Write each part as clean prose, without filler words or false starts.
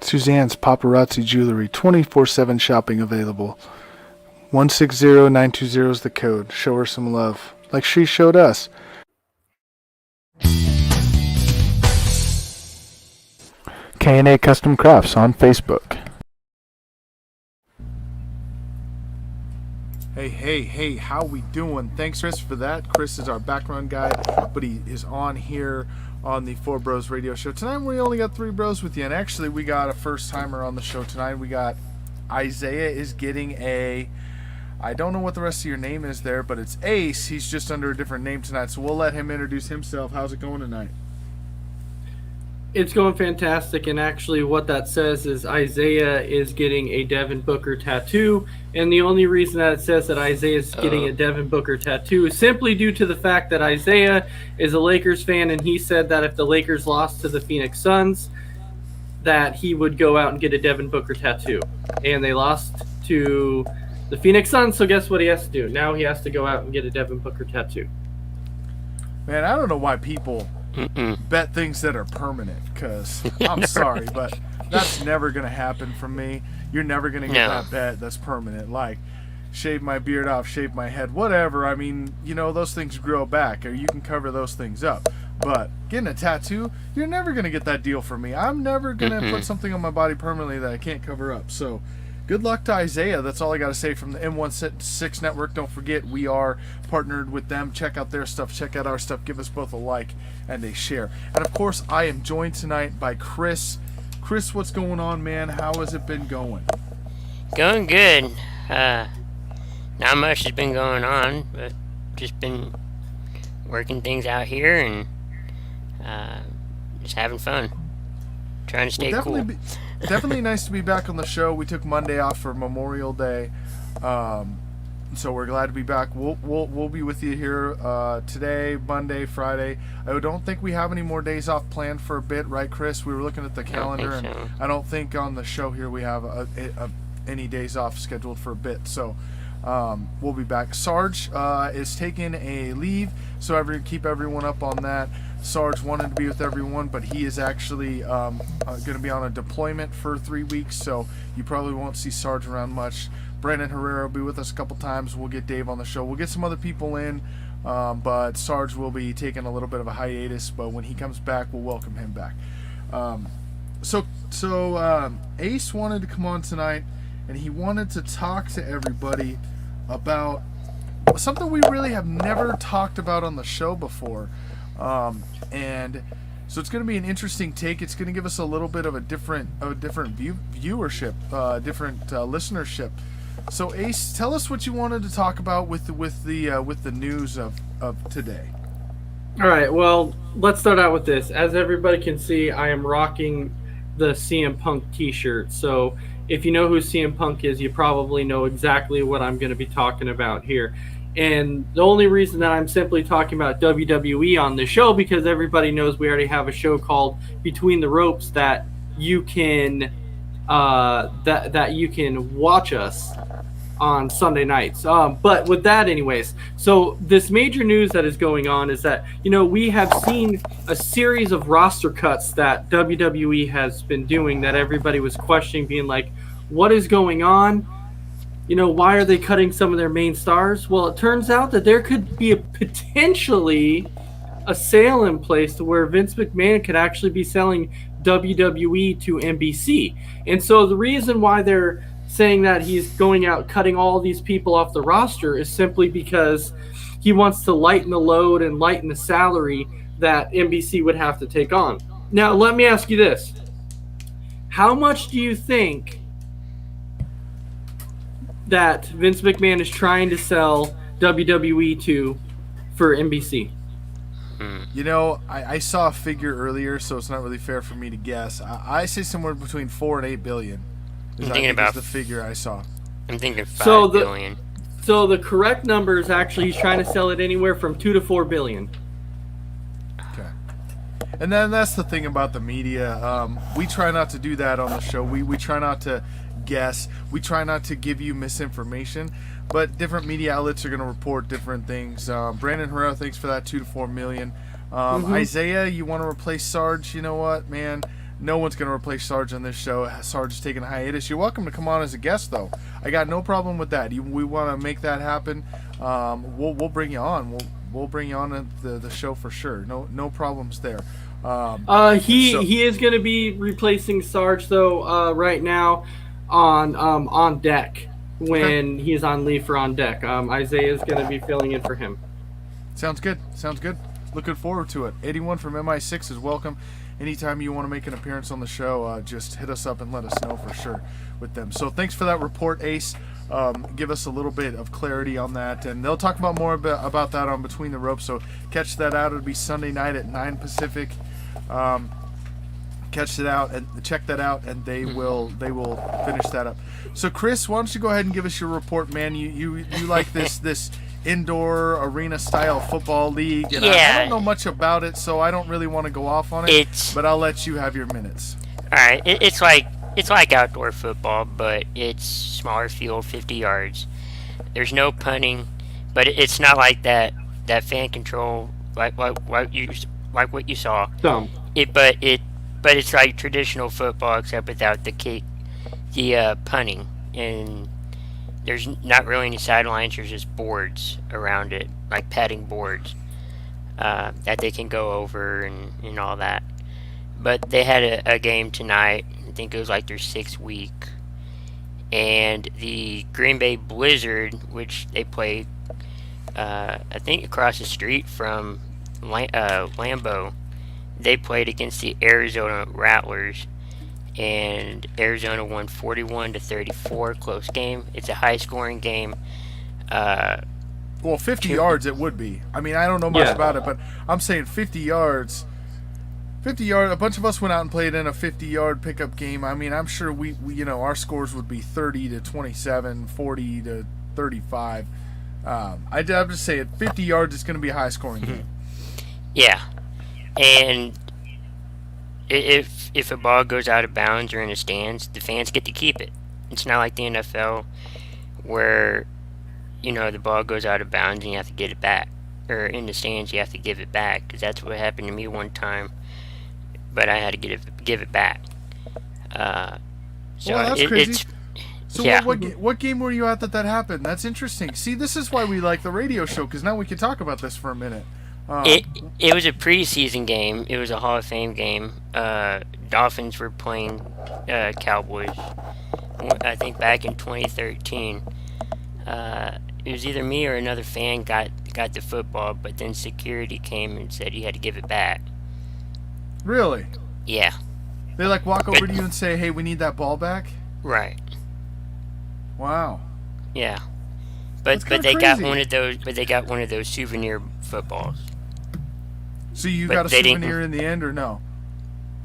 Suzanne's Paparazzi Jewelry, 24/7 shopping available. 160920 is the code. Show her some love, like she showed us. K&A Custom Crafts on Facebook. Hey, how we doing? Thanks, Chris, for that. Chris is our background guy, but he is on here on the Four Bros Radio Show. Tonight we only got 3 bros with you, and actually we got a first-timer on the show tonight. We got Isaiah is getting a... I don't know what the rest of your name is there, but it's Ace. He's just under a different name tonight, so we'll let him introduce himself. How's it going tonight? It's going fantastic, and actually what that says is Isaiah is getting a Devin Booker tattoo, and the only reason that it says that Isaiah is getting a Devin Booker tattoo is simply due to the fact that Isaiah is a Lakers fan, and he said that if the Lakers lost to the Phoenix Suns, that he would go out and get a Devin Booker tattoo. And they lost to the Phoenix Suns, so guess what he has to do? Now he has to go out and get a Devin Booker tattoo. Man, I don't know why people bet things that are permanent, because I'm sorry, but that's never going to happen from me. You're never going to get that bet that's permanent. Like, shave my beard off, shave my head, whatever. I mean, you know, those things grow back, or you can cover those things up. But getting a tattoo, you're never going to get that deal from me. I'm never going to put something on my body permanently that I can't cover up. So good luck to Isaiah. That's all I got to say from the M16 Network. Don't forget, we are partnered with them. Check out their stuff. Check out our stuff. Give us both a like and a share. And, of course, I am joined tonight by Chris. Chris, what's going on, man? How has it been going? Going good. Not much has been going on, but just been working things out here and just having fun. Trying to stay cool. Definitely nice to be back on the show. We took Monday off for Memorial Day, so we're glad to be back. We'll be with you here today, Monday, Friday. I don't think we have any more days off planned for a bit, right, Chris? We were looking at the calendar, and I don't think on the show here we have any days off scheduled for a bit. So we'll be back. Sarge is taking a leave, so keep everyone up on that. Sarge wanted to be with everyone, but he is actually going to be on a deployment for 3 weeks, so you probably won't see Sarge around much. Brandon Herrera will be with us a couple times. We'll get Dave on the show. We'll get some other people in, but Sarge will be taking a little bit of a hiatus, but when he comes back, we'll welcome him back. So Ace wanted to come on tonight, and he wanted to talk to everybody about something we really have never talked about on the show before. And so it's going to be an interesting take. It's going to give us a little bit of a different viewership, different listenership. So Ace, tell us what you wanted to talk about with the news of today. All right. Well, let's start out with this. As everybody can see, I am rocking the CM Punk T-shirt. So if you know who CM Punk is, you probably know exactly what I'm going to be talking about here. And the only reason that I'm simply talking about WWE on this show, because everybody knows we already have a show called Between the Ropes that you can that you can watch us on Sunday nights. But with that, anyways, so this major news that is going on is that, you know, we have seen a series of roster cuts that WWE has been doing that everybody was questioning, being like, what is going on? You know, why are they cutting some of their main stars? Well, it turns out that there could be potentially a sale in place to where Vince McMahon could actually be selling WWE to NBC. And so the reason why they're saying that he's going out cutting all these people off the roster is simply because he wants to lighten the load and lighten the salary that NBC would have to take on. Now, let me ask you this. How much do you think that Vince McMahon is trying to sell WWE to for NBC? You know, I saw a figure earlier, so it's not really fair for me to guess. I say somewhere between 4 and 8 billion. I'm thinking about the figure I saw. I'm thinking 5 billion. So the correct number is actually he's trying to sell it anywhere from 2 to 4 billion. Okay. And then that's the thing about the media. We try not to do that on the show. We try not to guess. We try not to give you misinformation. But different media outlets are going to report different things. Brandon Herrera, thanks for that 2 to 4 million. Isaiah, you want to replace Sarge? You know what, man? No one's going to replace Sarge on this show. Sarge is taking a hiatus. You're welcome to come on as a guest, though. I got no problem with that. We want to make that happen. We'll bring you on. We'll bring you on the show for sure. No problems there. He is going to be replacing Sarge though right now on deck when he's on leave for on deck. Isaiah is going to be filling in for him. Sounds good. Looking forward to it. 81 from MI6 is welcome. Anytime you want to make an appearance on the show, just hit us up and let us know for sure with them. So thanks for that report, Ace. Give us a little bit of clarity on that, and they'll talk about more about that on Between the Ropes. So catch that out. It'll be Sunday night at 9 Pacific. Catch it out and check that out, and they will finish that up. So Chris, why don't you go ahead and give us your report, man? You like this indoor arena style football league, and I don't know much about it, so I don't really want to go off on it. But I'll let you have your minutes. All right, it's like outdoor football, but it's smaller field, 50 yards. There's no punting, but it's not like that fan control like what you saw. But it's like traditional football except without the punting, and there's not really any sidelines. There's just boards around it, like padding boards that they can go over and all that. But they had a game tonight. I think it was like their 6th week, and the Green Bay Blizzard, which they play, I think across the street from Lambeau, they played against the Arizona Rattlers, and Arizona won 41-34. Close game. It's a high-scoring game. Well, 50 yards it would be. I mean, I don't know much about it, but I'm saying 50 yards. 50 yards. A bunch of us went out and played in a 50-yard pickup game. I mean, I'm sure we our scores would be 30-27, 40-35. I'm just saying 50 yards is going to be a high-scoring game. Yeah, and if a ball goes out of bounds or in the stands, the fans get to keep it. It's not like the NFL where the ball goes out of bounds and you have to get it back, or in the stands you have to give it back, because that's what happened to me one time. But I had to give it back. So that's crazy. So yeah. what game were you at that happened? That's interesting. See, this is why we like the radio show, because now we can talk about this for a minute. It was a preseason game. It was a Hall of Fame game. Dolphins were playing Cowboys. I think back in 2013. It was either me or another fan got the football, but then security came and said you had to give it back. Really? Yeah. They walk over to you and say, "Hey, we need that ball back." Right. Wow. Yeah. But they crazy. got one of those. But they got one of those souvenir footballs. So you got a souvenir in the end, or no?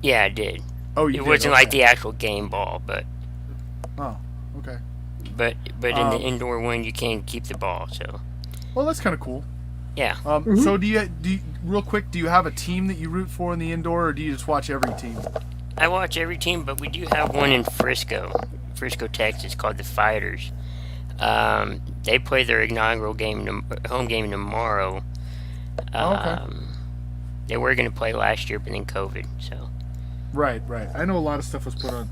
Yeah, I did. Oh, you It did? wasn't Okay. like the actual game ball, but. Oh, okay. But in the indoor one, you can't keep the ball. So. Well, that's kind of cool. Yeah. So do you real quick? Do you have a team that you root for in the indoor, or do you just watch every team? I watch every team, but we do have one in Frisco, Texas, called the Fighters. They play their inaugural home game tomorrow. Okay. They were going to play last year, but then COVID. So. Right. I know a lot of stuff was put on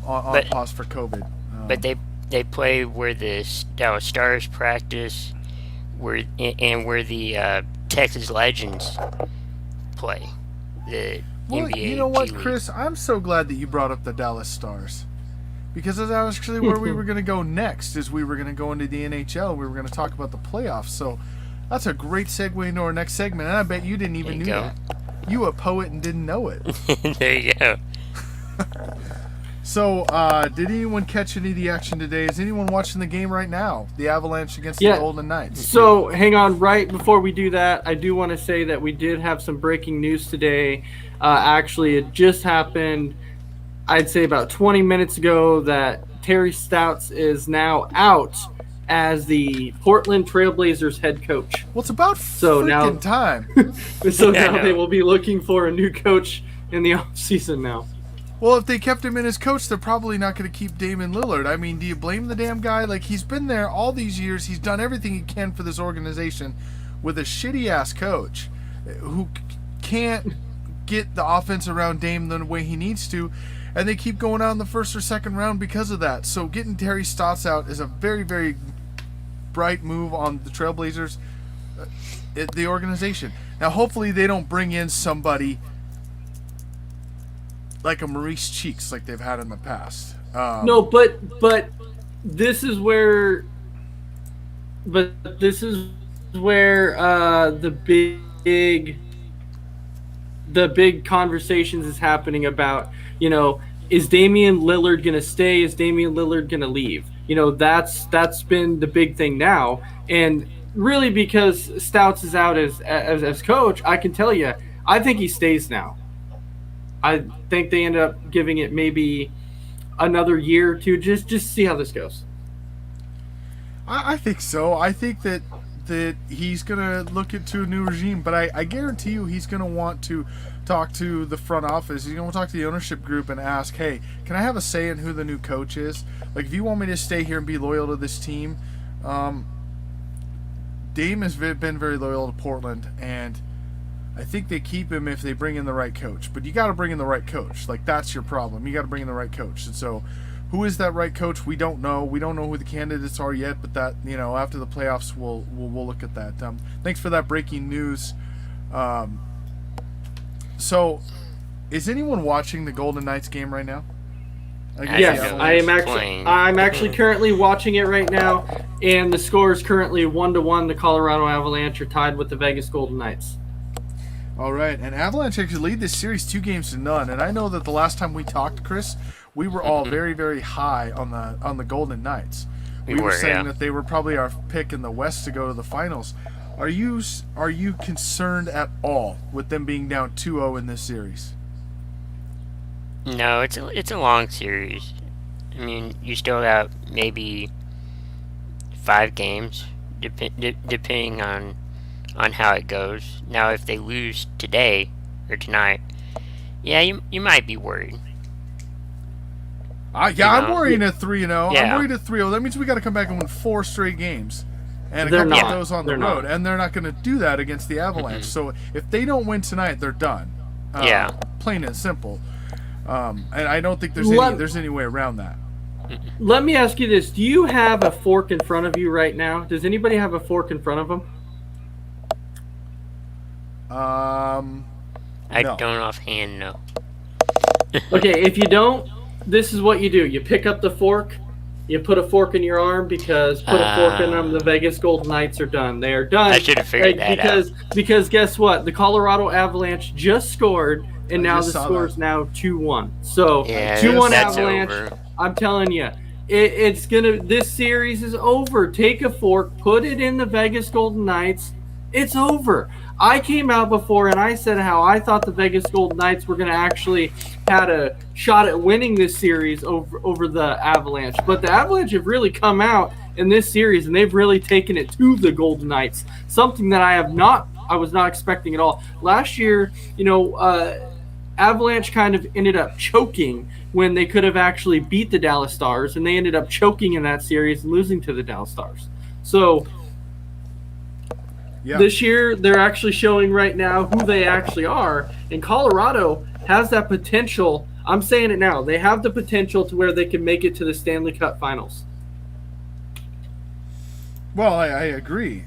pause for COVID. But they play where the Dallas Stars practice, where the Texas Legends play. The Well, NBA you know what, G League. Chris? I'm so glad that you brought up the Dallas Stars, because that was actually where we were going to go next. Is we were going to go into the NHL. We were going to talk about the playoffs. So that's a great segue into our next segment. And I bet you didn't even know that. You a poet and didn't know it. There you go. So, did anyone catch any of the action today? Is anyone watching the game right now? The Avalanche against the Golden Knights. So, hang on. Right before we do that, I do want to say that we did have some breaking news today. Actually, it just happened, I'd say about 20 minutes ago, that Terry Stouts is now out as the Portland Trailblazers head coach. Well, it's about So now- freaking time. So Yeah, I now know. they will be looking for a new coach in the offseason now. Well, if they kept him in as coach, they're probably not going to keep Damian Lillard. I mean, do you blame the damn guy? Like, he's been there all these years. He's done everything he can for this organization with a shitty-ass coach who can't get the offense around Dame the way he needs to, and they keep going out in the first or second round because of that. So getting Terry Stotts out is a very, very bright move on the Trailblazers, the organization. Now, hopefully they don't bring in somebody like a Maurice Cheeks like they've had in the past. No, but this is where, the big conversations is happening about, is Damian Lillard going to stay? Is Damian Lillard going to leave? That's been the big thing now. And really, because Stouts is out as coach, I can tell you, I think he stays now. I think they end up giving it maybe another year or two, just see how this goes. I think so. I think that he's going to look into a new regime, but I guarantee you he's going to want to talk to the front office. He's going to talk to the ownership group and ask, hey, can I have a say in who the new coach is? Like, if you want me to stay here and be loyal to this team, Dame has been very loyal to Portland, and I think they keep him if they bring in the right coach. But you got to bring in the right coach. Like, that's your problem. You got to bring in the right coach. And so, who is that right coach? We don't know. We don't know who the candidates are yet. But that, after the playoffs, we'll look at that. Thanks for that breaking news. So, is anyone watching the Golden Knights game right now? Yes, I'm actually currently watching it right now, and the score is currently 1-1. The Colorado Avalanche are tied with the Vegas Golden Knights. All right, and Avalanche actually lead this series 2-0. And I know that the last time we talked, Chris, we were all very, very high on the Golden Knights. We were saying that they were probably our pick in the West to go to the finals. Are you concerned at all with them being down 2-0 in this series? No, it's a long series. I mean, you still got maybe 5 games, depending on how it goes. Now, if they lose today or tonight, yeah, you might be worried. I'm worrying at 3-0. Yeah. I'm worried at 3-0. That means we got to come back and win 4 straight games, and a They're couple not. of those on the They're road. not. And they're not going to do that against the Avalanche. So if they don't win tonight, they're done. Yeah. Plain and simple. And I don't think there's any way around that. Let me ask you this. Do you have a fork in front of you right now? Does anybody have a fork in front of them? I No. don't offhand know. Okay, if you don't, this is what you do. You pick up the fork, you put a fork in your arm, because put a fork in them, the Vegas Golden Knights are done. They are done. I should have figured that out. Because guess what? The Colorado Avalanche just scored, and now the just saw score is now 2-1. So Yeah, 2-1 that's Avalanche. over. I'm telling you, it's gonna. This series is over. Take a fork, put it in the Vegas Golden Knights. It's over. I came out before and I said how I thought the Vegas Golden Knights were going to actually had a shot at winning this series over the Avalanche. But the Avalanche have really come out in this series, and they've really taken it to the Golden Knights, something that I was not expecting at all. Last year, Avalanche kind of ended up choking when they could have actually beat the Dallas Stars, and they ended up choking in that series and losing to the Dallas Stars. So Yeah. this year, they're actually showing right now who they actually are. And Colorado has that potential. I'm saying it now. They have the potential to where they can make it to the Stanley Cup Finals. Well, I agree.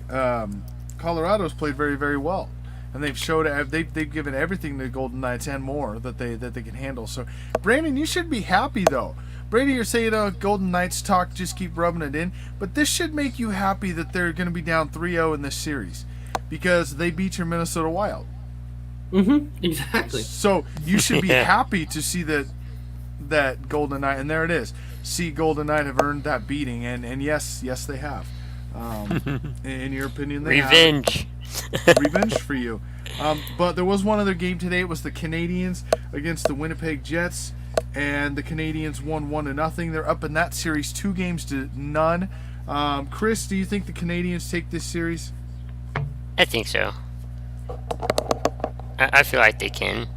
Colorado's played very, very well, and they've showed they've given everything to the Golden Knights and more that they can handle. So, Brandon, you should be happy though. Brady, you're saying Golden Knights talk, just keep rubbing it in, but this should make you happy that they're going to be down 3-0 in this series because they beat your Minnesota Wild. Exactly. So you should be happy to see that Golden Knight, and there it is. See, Golden Knight have earned that beating, and yes, they have. In your opinion, they Revenge. have. Revenge for you. But there was one other game today. It was the Canadiens against the Winnipeg Jets, and the Canadiens won 1-0. They're up in that series 2-0. Chris, do you think the Canadians take this series? I think so. I feel like they can.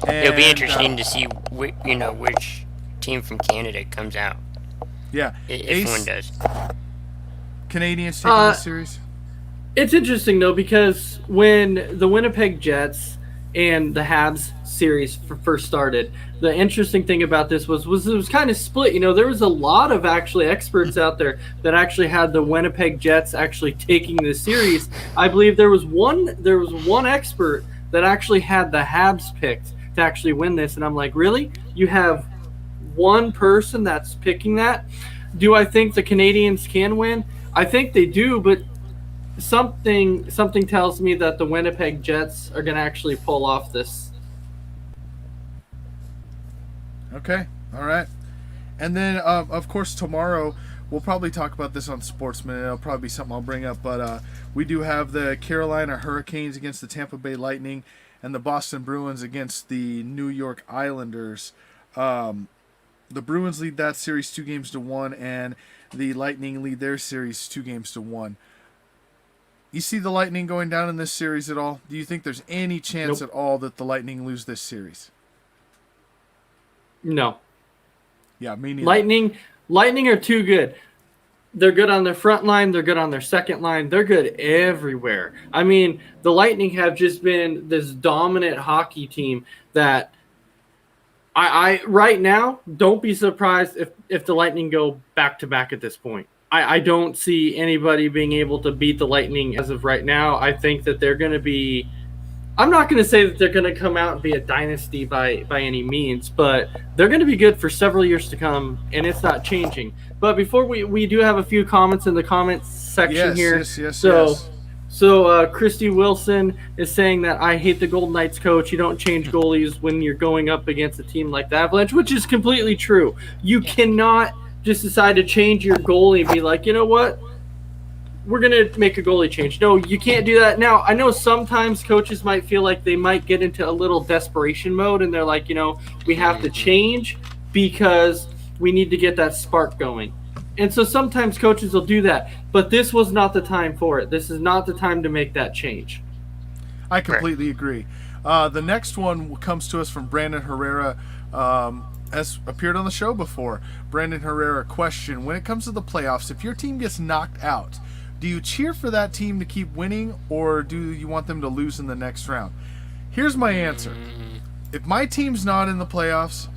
And, It'll be interesting to see which team from Canada comes out. Yeah, If one does. Canadians taking this series. It's interesting though, because when the Winnipeg Jets and the Habs series first started, the interesting thing about this was it was kind of split. There was a lot of actually experts out there that actually had the Winnipeg Jets actually taking this series. I believe there was one expert that actually had the Habs picked to actually win this, and I'm like, really? You have one person that's picking that? Do I think the Canadians can win? I think they do, but something tells me that the Winnipeg Jets are going to actually pull off this. Okay, all right. And then, of course, tomorrow we'll probably talk about this on Sportsman. It'll probably be something I'll bring up, but we do have the Carolina Hurricanes against the Tampa Bay Lightning and the Boston Bruins against the New York Islanders. The Bruins lead that series 2-1, and the Lightning lead their series 2-1. You see the Lightning going down in this series at all? Do you think there's any chance Nope. at all that the Lightning lose this series? No. Yeah, me neither. Lightning are too good. They're good on their front line. They're good on their second line. They're good everywhere. I mean, the Lightning have just been this dominant hockey team that I right now, don't be surprised if the Lightning go back-to-back at this point. I don't see anybody being able to beat the Lightning as of right now. I think that they're going to be – I'm not going to say that they're going to come out and be a dynasty by any means, but they're going to be good for several years to come, and it's not changing. But before we do have a few comments in the comments section here. Yes. So Christy Wilson is saying that I hate the Golden Knights coach. You don't change goalies when you're going up against a team like the Avalanche, which is completely true. You cannot just decide to change your goalie and be like, you know what? We're going to make a goalie change. No, you can't do that. Now, I know sometimes coaches might feel like they might get into a little desperation mode, and they're like, we have to change because we need to get that spark going. And so sometimes coaches will do that, but this was not the time for it. This is not the time to make that change. I completely agree. The next one comes to us from Brandon Herrera, has appeared on the show before. Brandon Herrera, question: when it comes to the playoffs, if your team gets knocked out, do you cheer for that team to keep winning, or do you want them to lose in the next round? Here's my answer. If my team's not in the playoffs,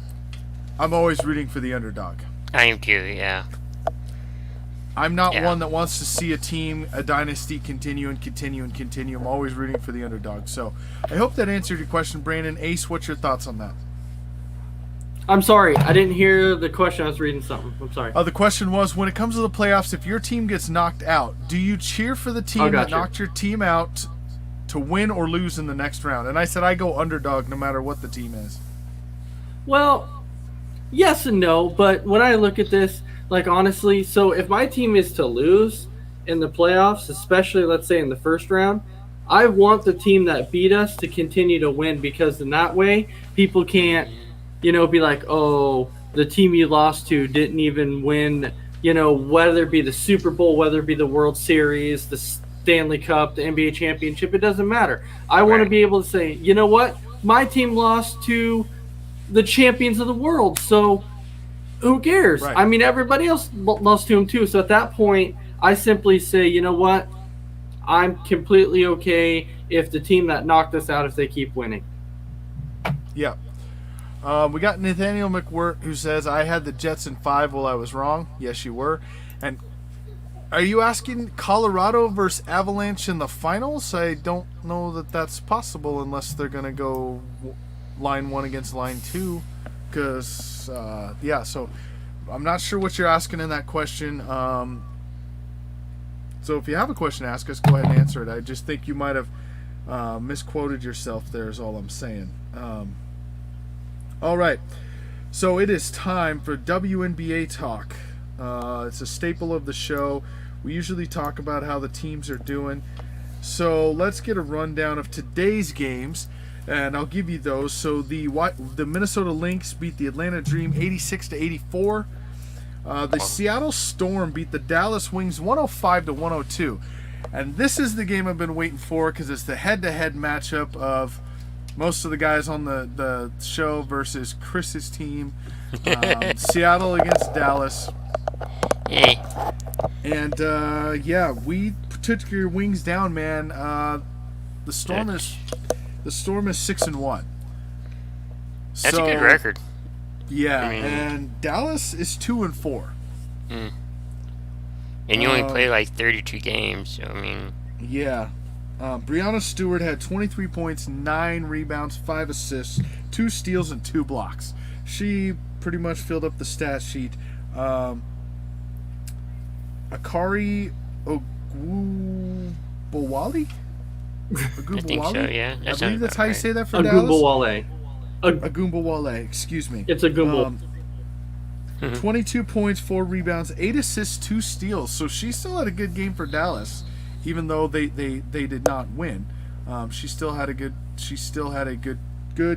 I'm always rooting for the underdog. I am too, yeah. I'm not one that wants to see a dynasty continue. I'm always rooting for the underdog. So I hope that answered your question, Brandon. Ace, what's your thoughts on that? I'm sorry. I didn't hear the question. I was reading something. I'm sorry. The question was, when it comes to the playoffs, if your team gets knocked out, do you cheer for the team that knocked your team out to win or lose in the next round? And I said I go underdog no matter what the team is. Well, yes and no, but when I look at this, like honestly, so if my team is to lose in the playoffs, especially let's say in the first round, I want the team that beat us to continue to win, because in that way people can't, be like, oh, the team you lost to didn't even win, whether it be the Super Bowl, whether it be the World Series, the Stanley Cup, the NBA championship, it doesn't matter. I want to be able to say, you know what? My team lost to the champions of the world, so who cares? Right. I mean, everybody else lost to him too. So at that point, I simply say, you know what? I'm completely okay if the team that knocked us out, if they keep winning. Yeah. We got Nathaniel McWirt, who says, I had the Jets in 5. Well, I was wrong. Yes, you were. And are you asking Colorado versus Avalanche in the finals? I don't know that that's possible unless they're going to go line 1 against line 2. Because, so I'm not sure what you're asking in that question. So if you have a question to ask us, go ahead and answer it. I just think you might have misquoted yourself there is all I'm saying. All right. So it is time for WNBA talk. It's a staple of the show. We usually talk about how the teams are doing. So let's get a rundown of today's games. And I'll give you those. So the Minnesota Lynx beat the Atlanta Dream 86-84. The Seattle Storm beat the Dallas Wings 105-102. And this is the game I've been waiting for because it's the head-to-head matchup of most of the guys on the show versus Chris's team. Seattle against Dallas. Hey, And, we took your Wings down, man. The Storm is 6-1. that's a good record. Yeah, I mean- and Dallas is 2-4. And you only play like 32 games, so I mean, Yeah. Brianna Stewart had 23 points, 9 rebounds, 5 assists, 2 steals, and 2 blocks. She pretty much filled up the stat sheet. Akari Ogunbowale? I think so. Yeah, I believe that's how you say that for A Dallas. Goombawale. Agumbawale, excuse me. It's a Goombal. 22 points, 4 rebounds, 8 assists, 2 steals. So she still had a good game for Dallas, even though they did not win. She still had a good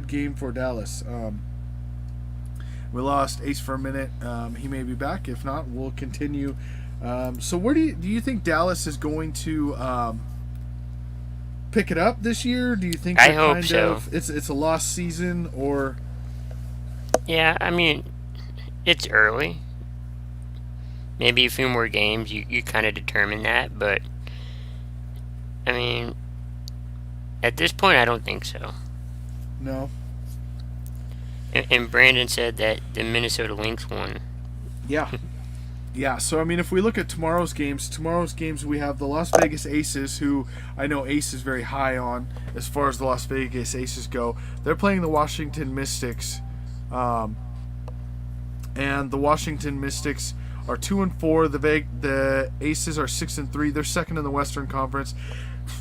game for Dallas. We lost Ace for a minute. He may be back. If not, we'll continue. So where do you think Dallas is going to pick it up this year? Do you think I they're hope kind so. of it's a lost season, or yeah. I mean, it's early. Maybe a few more games, you kind of determine that. But I mean, at this point, I don't think so. no? And Brandon said that the Minnesota Lynx won. Yeah. Yeah, so I mean, if we look at tomorrow's games, we have the Las Vegas Aces, who I know Ace is very high on as far as the Las Vegas Aces go. They're playing the Washington Mystics, and the Washington Mystics are 2-4. The Aces are 6-3. They're second in the Western Conference.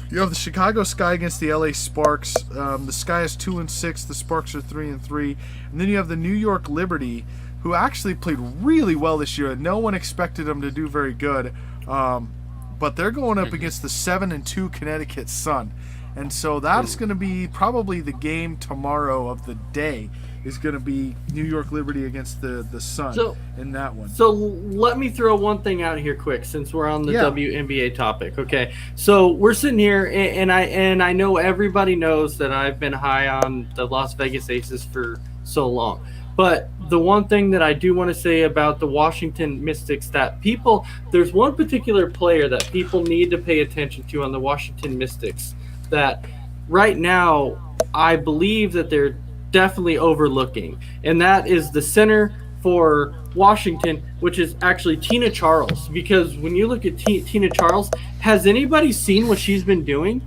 You have the Chicago Sky against the LA Sparks. The Sky is 2-6. The Sparks are 3-3. And then you have the New York Liberty, who actually played really well this year. No one expected them to do very good. But they're going up against the 7-2 Connecticut Sun. And so that's going to be probably the game tomorrow of the day, is going to be New York Liberty against the Sun in that one. So let me throw one thing out here quick, since we're on the Yeah. WNBA topic. Okay, so we're sitting here, and I know everybody knows that I've been high on the Las Vegas Aces for so long. But the one thing that I do want to say about the Washington Mystics, that there's one particular player that people need to pay attention to on the Washington Mystics, that right now I believe that they're definitely overlooking, and that is the center for Washington, which is actually Tina Charles. Because when you look at Tina Charles, has anybody seen what she's been doing?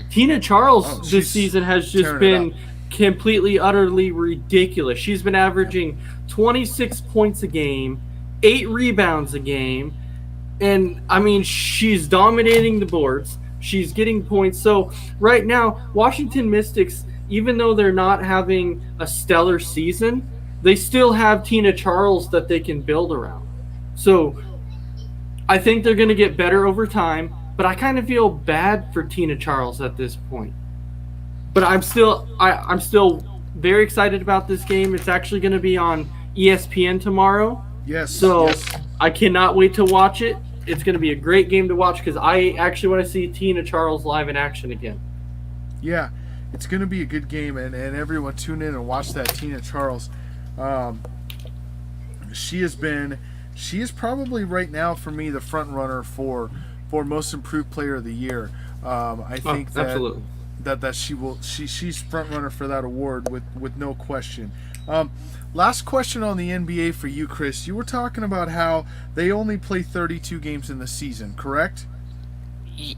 Tina Charles this season has just been completely, utterly ridiculous. She's been averaging 26 points a game, 8 rebounds a game, and I mean, she's dominating the boards. She's getting points. So right now, Washington Mystics, even though they're not having a stellar season, they still have Tina Charles that they can build around. So I think they're going to get better over time, but I kind of feel bad for Tina Charles at this point. But I'm still very excited about this game. It's actually going to be on ESPN tomorrow. Yes. So yes. I cannot wait to watch it. It's going to be a great game to watch because I actually want to see Tina Charles live in action again. Yeah, it's going to be a good game, and everyone tune in and watch that Tina Charles. She is probably right now for me the front runner for most improved player of the year. I think absolutely. that she's front runner for that award with no question. Last question on the NBA for you, Chris. You were talking about how they only play 32 games in the season, correct?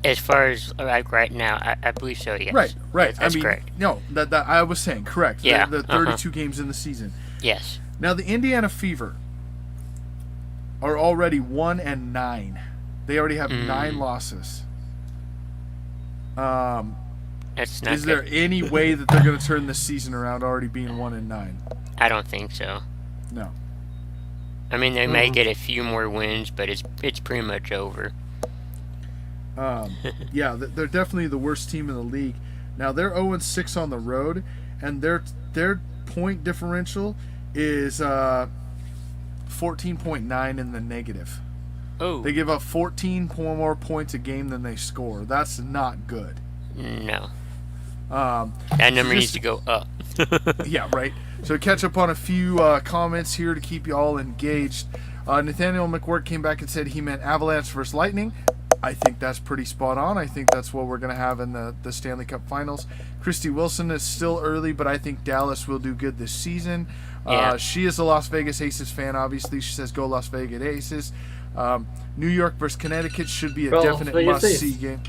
As far as like right now, I believe so. Yes. Right. That's I mean, correct. no, that I was saying correct. Yeah. The 32 games in the season. Yes. Now the Indiana Fever are already 1-9. They already have 9 losses. That's not Is good. there any way that they're going to turn this season around already being 1-9? I don't think so. No. I mean, they may get a few more wins, but it's pretty much over. Yeah, they're definitely the worst team in the league. Now they're 0-6 on the road, and their point differential is 14.9 in the negative. Oh, They give up 14 more points a game than they score. That's not good. no. Um, That number just- needs to go up. Yeah, right. So catch up on a few comments here to keep you all engaged. Nathaniel McWhirk came back and said he meant Avalanche versus Lightning. I think that's pretty spot on. I think that's what we're going to have in the Stanley Cup Finals. Christy Wilson is still early, but I think Dallas will do good this season. Yeah. She is a Las Vegas Aces fan, obviously. She says, go Las Vegas Aces. New York versus Connecticut should be a Go Las definite Vegas must-see Aces. game.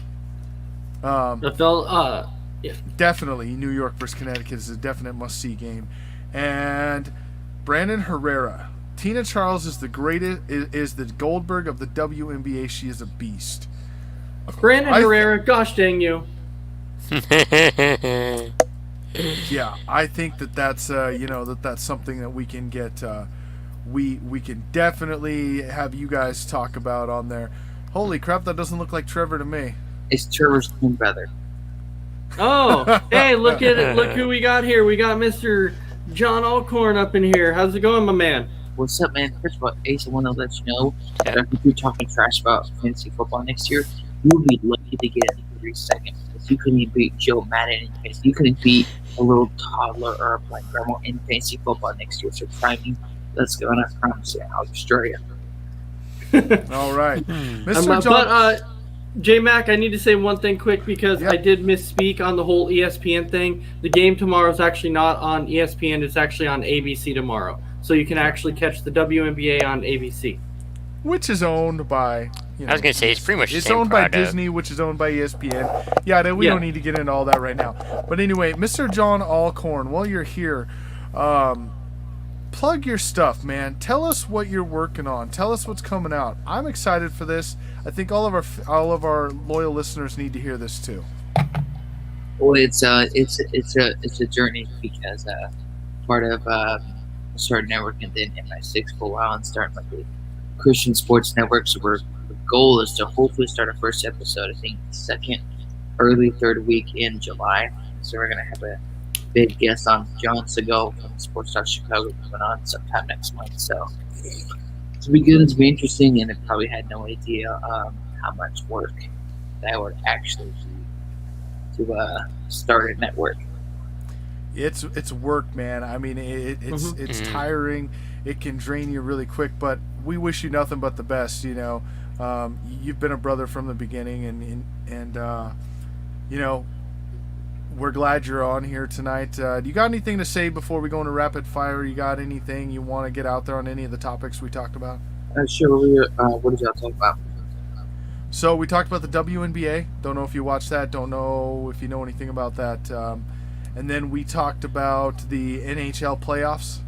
Yeah. Definitely, New York versus Connecticut is a definite must-see game. And Brandon Herrera. Tina Charles is the greatest, is the Goldberg of the WNBA. She is a beast. Brandon I- Herrera, gosh dang you. Yeah, I think that's that's something that we can get. We can definitely have you guys talk about on there. Holy crap, that doesn't look like Trevor to me. It's Trevor's twin brother. Oh, hey, look at it. Look who we got here. We got Mr. John Alcorn up in here. How's it going, my man? What's up, man? First of all, Ace, I want to let you know that if you're talking trash about fantasy football next year, you'll be lucky to get an injury second. Because you couldn't even beat Joe Madden in fantasy. You couldn't beat a little toddler or a black grandma in fantasy football next year. So try me. Let's go, and I promise you, I'll destroy you. All right, Mr. John. But J Mac, I need to say one thing quick because Yep. I did misspeak on the whole ESPN thing. The game tomorrow is actually not on ESPN. It's actually on ABC tomorrow. So you can actually catch the WNBA on ABC. Which is owned by. I was gonna say, it's pretty much the It's same owned by product. Disney, which is owned by ESPN. Yeah, we Yeah. don't need to get into all that right now. But anyway, Mr. John Alcorn, while you're here, plug your stuff, man. Tell us what you're working on. Tell us what's coming out. I'm excited for this. I think all of our loyal listeners need to hear this too. Well, it's a journey because part of starting network and then MI6 for a while and starting like the Christian Sports Network. So the goal is to hopefully start our first episode. I think early third week in July. So we're gonna have a big guest on John Segal from Sports Talk Chicago coming on sometime next month. So it's be good. It's be interesting, and I probably had no idea how much work that would actually be to start a network. It's work, man. I mean, it's Mhm. tiring. It can drain you really quick, but we wish you nothing but the best. You know, you've been a brother from the beginning, and you know, we're glad you're on here tonight. Do you got anything to say before we go into rapid fire? You got anything you want to get out there on any of the topics we talked about? Sure. What did y'all talk about? So we talked about the WNBA. Don't know if you watched that. Don't know if you know anything about that. And then we talked about the NHL playoffs.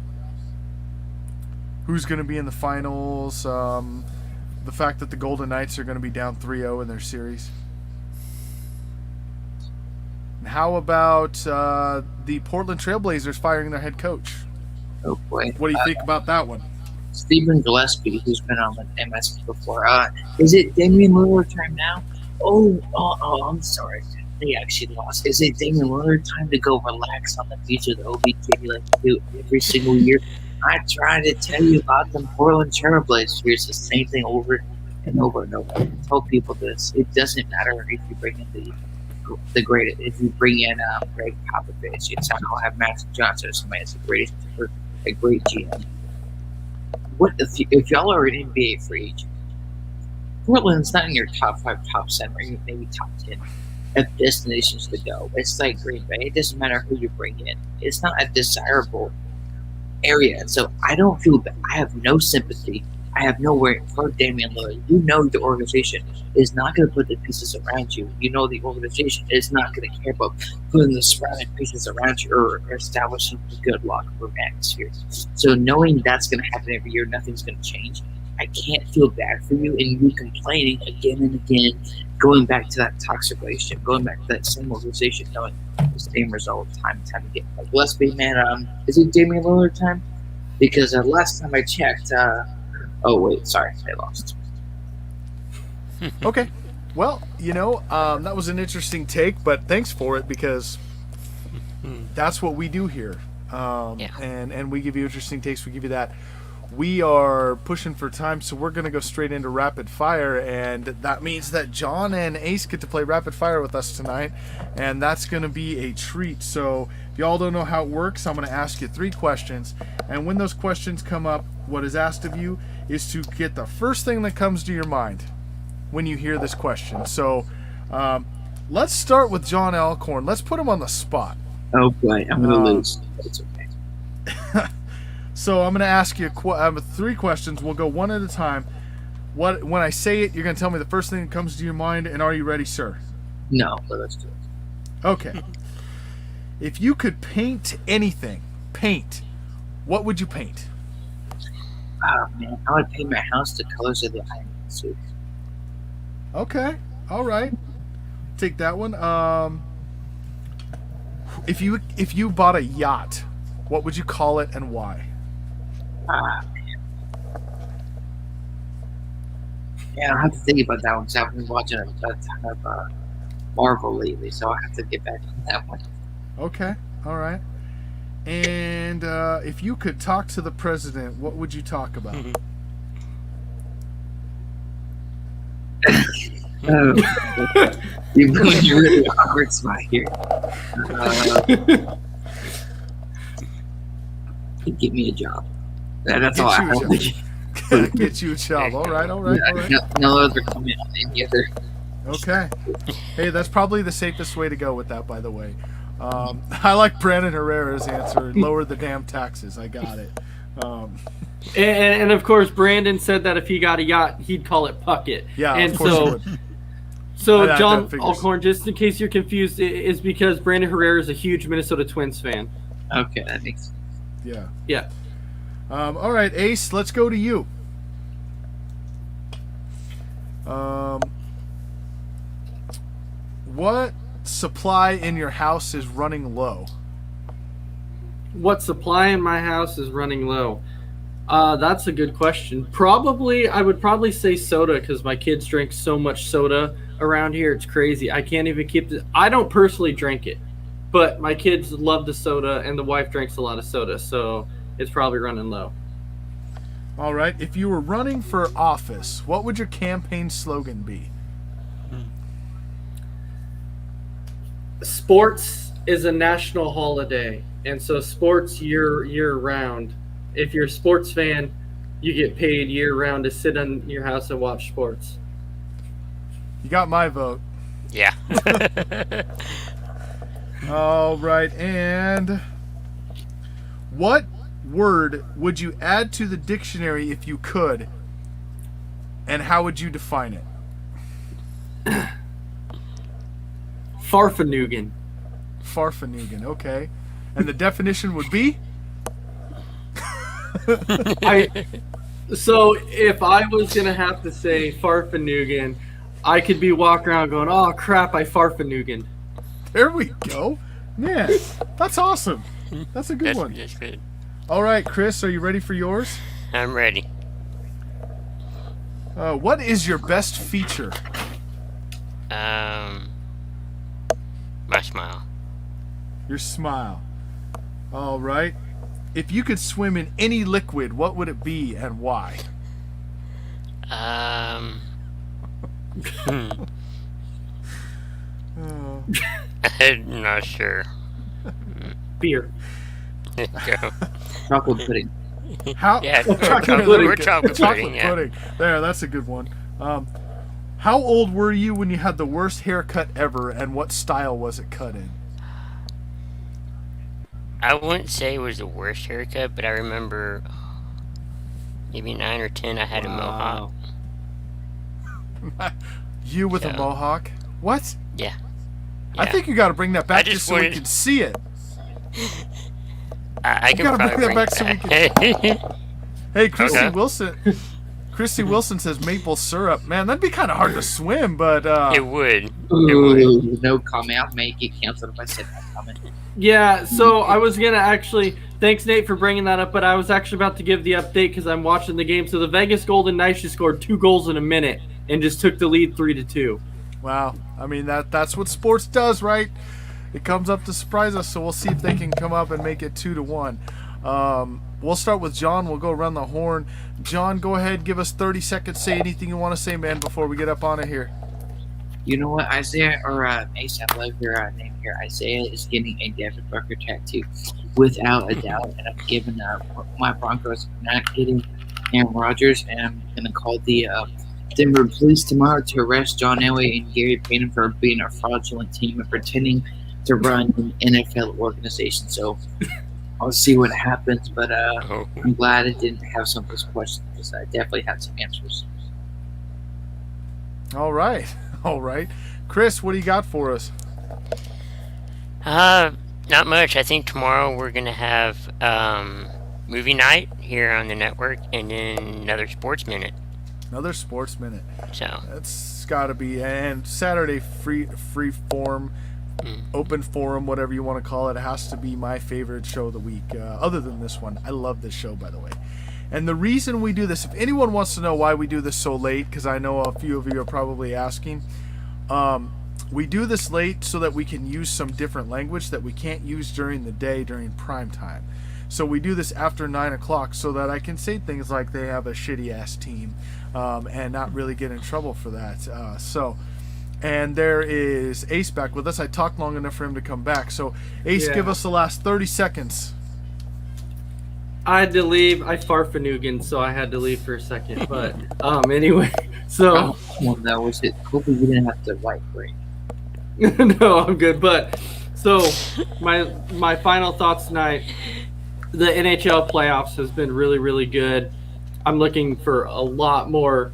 Who's going to be in the finals? The fact that the Golden Knights are going to be down 3-0 in their series. And how about the Portland Trailblazers firing their head coach? Oh boy. What do you think about that one? Stephen Gillespie, who's been on the MS before. Is it Damian Lillard time now? Oh, I'm sorry. They actually lost. Is it Damian Lillard time to go relax on the beach of the OBK like you do every single year? I try to tell you about them Portland Trailblazers. It's the same thing over and over and over. I tell people this. It doesn't matter if you bring in the greatest. If you bring in Greg Popovich, it's not going to have Magic Johnson or somebody that's the greatest, or a great GM. What if y'all are an NBA free agent? Portland's not in your top 5, top 7, or even maybe top 10 of destinations to go. It's like Green Bay. It doesn't matter who you bring in. It's not a desirable area. And so I don't feel bad. I have no sympathy. I have no worry for Damian Lillard. You know the organization is not going to put the pieces around you. You know the organization is not going to care about putting the surrounding pieces around you or establishing a good locker room atmosphere. So knowing that's going to happen every year, nothing's going to change. I can't feel bad for you, and you complaining again and again, going back to that toxic relationship, going back to that same organization, knowing the same result time and time again. Like, let's be, man, is it Damian Lillard time? Because last time I checked, oh wait, sorry, I lost. Okay. Well, that was an interesting take, but thanks for it because that's what we do here. Yeah. And we give you interesting takes. We give you that. we are pushing for time, so we're going to go straight into rapid fire, and that means that John and Ace get to play rapid fire with us tonight, and that's going to be a treat. So if y'all don't know how it works, I'm going to ask you 3 questions, and when those questions come up, what is asked of you is to get the first thing that comes to your mind when you hear this question. So let's start with John Alcorn. Let's put him on the spot. Oh boy, I'm gonna lose. But it's okay. So I'm going to ask you 3 questions. We'll go one at a time. When I say it, you're going to tell me the first thing that comes to your mind, and are you ready, sir? No, but let's do it. Okay. If you could paint anything, what would you paint? Oh man, I would paint my house the colors of the Iron Man suit. Okay. All right. Take that one. If you bought a yacht, what would you call it and why? Man. Yeah, I have to think about that one because I've been watching a ton of Marvel lately, so I have to get back on that one. Okay. All right. And if you could talk to the president, what would you talk about? You're really, really awkward spot here. Give me a job. That's all I have. Get you a job. All right. No other comment on any other. Okay. Hey, that's probably the safest way to go with that, by the way. I like Brandon Herrera's answer. Lower the damn taxes. I got it. And of course, Brandon said that if he got a yacht, he'd call it Puckett. Yeah, and of course he would. So That John figures. Alcorn, just in case you're confused, is because Brandon Herrera is a huge Minnesota Twins fan. Okay, that makes sense. Yeah. Yeah. All right, Ace, let's go to you. What supply in your house is running low? What supply in my house is running low? That's a good question. I would probably say soda because my kids drink so much soda around here. It's crazy. I can't even keep it. I don't personally drink it, but my kids love the soda, and the wife drinks a lot of soda, so it's probably running low. All right, if you were running for office, what would your campaign slogan be? Sports is a national holiday, and so sports year round. If you're a sports fan, you get paid year round to sit in your house and watch sports. You got my vote. Yeah. All right, and what word would you add to the dictionary if you could, and how would you define it? Farfanugan. Farfanugan, okay. And the definition would be? So if I was gonna have to say Farfanugan, I could be walking around going, "Oh crap, I Farfanugan." There we go. Man, that's awesome. That's a good one. That's good. All right, Chris, are you ready for yours? I'm ready. What is your best feature? My smile. Your smile. All right. If you could swim in any liquid, what would it be and why? Oh. I'm not sure. Beer. Go. Chocolate pudding. How? Yeah, Chocolate we're chocolate pudding. Yeah. pudding. There, that's a good one. How old were you when you had the worst haircut ever, and what style was it cut in? I wouldn't say it was the worst haircut, but I remember maybe 9 or 10. I had a mohawk. You with a Yeah. mohawk? What? Yeah. I think you got to bring that back just just so we wanted- can see it. I can gotta probably bring that bring back it back. Hey, Christy Okay. Wilson. Christy Wilson says maple syrup. Man, that'd be kind of hard to swim, but It would. Ooh, no comment. I may get canceled if I said that comment. Yeah, so I was gonna actually. Thanks, Nate, for bringing that up. But I was actually about to give the update because I'm watching the game. So the Vegas Golden Knights just scored 2 goals in a minute and just took the lead 3-2. wow. I mean, that's what sports does, right? It comes up to surprise us, so we'll see if they can come up and make it 2-1. We'll start with John. We'll go around the horn. John, go ahead. Give us 30 seconds. Say anything you want to say, man, before we get up on it here. You know what, Isaiah, or Ace, I love your name here. Isaiah is getting a Devin Booker tattoo, without a doubt. And I'm giving my Broncos not getting Aaron Rodgers, and I'm going to call the Denver Police tomorrow to arrest John Elway and Gary Payton for being a fraudulent team and pretending to run an NFL organization. So I'll see what happens, but I'm glad I didn't have some of those questions because I definitely had some answers. All right. All right. Chris, what do you got for us? Not much. I think tomorrow we're gonna have movie night here on the network, and then another sports minute. Another sports minute. So That's got to be. And Saturday free form, open forum, whatever you want to call it. It has to be my favorite show of the week. Other than this one, I love this show, by the way. And the reason we do this, if anyone wants to know why we do this so late, because I know a few of you are probably asking, we do this late so that we can use some different language that we can't use during the day during prime time. So we do this after 9 o'clock so that I can say things like they have a shitty ass team and not really get in trouble for that. And there is Ace back with us. I talked long enough for him to come back. So Ace, give us the last 30 seconds. I had to leave. I farfanugan, so I had to leave for a second. But anyway, so Well, that was it. Hopefully you didn't have to white break. no, I'm good. But so my final thoughts tonight. The NHL playoffs has been really, really good. I'm looking for a lot more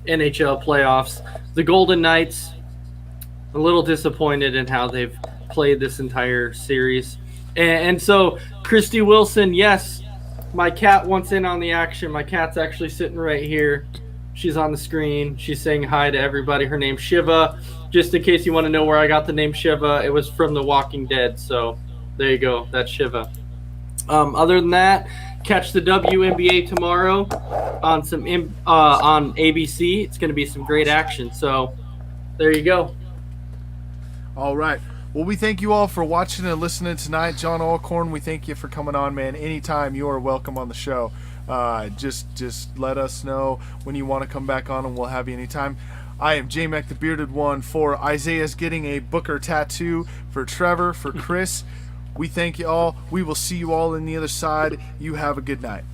NHL playoffs. The Golden Knights, a little disappointed in how they've played this entire series. And so Christy Wilson, yes, my cat wants in on the action. My cat's actually sitting right here. She's on the screen. She's saying hi to everybody. Her name's Shiva. Just in case you want to know where I got the name Shiva, it was from The Walking Dead. So there you go. That's Shiva. Other than that, catch the WNBA tomorrow on on ABC. It's going to be some great action. So there you go. All right. Well, we thank you all for watching and listening tonight. John Alcorn, we thank you for coming on, man. Anytime you are welcome on the show. Just let us know when you want to come back on, and we'll have you anytime. I am J-Mac the Bearded One. For Isaiah's getting a Booker tattoo. For Trevor, for Chris, we thank you all. We will see you all on the other side. You have a good night.